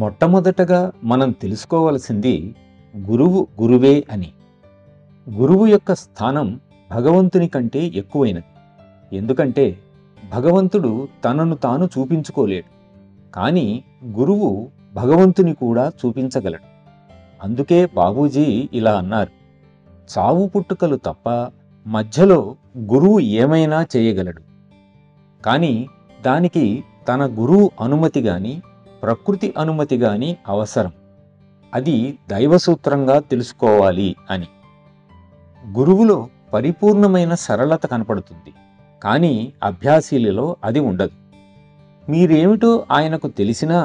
మొట్టమొదటగా మనం తెలుసుకోవలసింది గురువు గురువే అని. గురువు యొక్క స్థానం భగవంతుని కంటే ఎక్కువైనది. ఎందుకంటే భగవంతుడు తనను తాను చూపించుకోలేడు, కానీ గురువు భగవంతుని కూడా చూపించగలడు. అందుకే బాబూజీ ఇలా అన్నారు, చావు పుట్టుకలు తప్ప మధ్యలో గురువు ఏమైనా చేయగలడు, కానీ దానికి తన గురువు అనుమతి గాని ప్రకృతి అనుమతి గాని అవసరం. అది దైవసూత్రంగా తెలుసుకోవాలి అని. గురువులో పరిపూర్ణమైన సరళత కనపడుతుంది, కానీ అభ్యాసీలలో అది ఉండదు. మీరేమిటో ఆయనకు తెలిసినా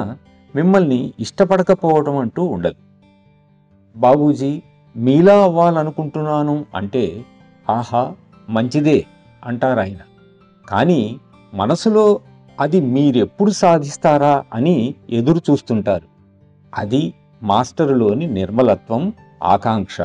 మిమ్మల్ని ఇష్టపడకపోవడం అంటూ ఉండదు. బాబూజీ మీలా అవ్వాలనుకుంటున్నాను అంటే ఆహా మంచిదే అంటారాయన, కానీ మనసులో అది మీరెప్పుడు సాధిస్తారా అని ఎదురు చూస్తుంటారు. అది మాస్టరులోని నిర్మలత్వం, ఆకాంక్ష.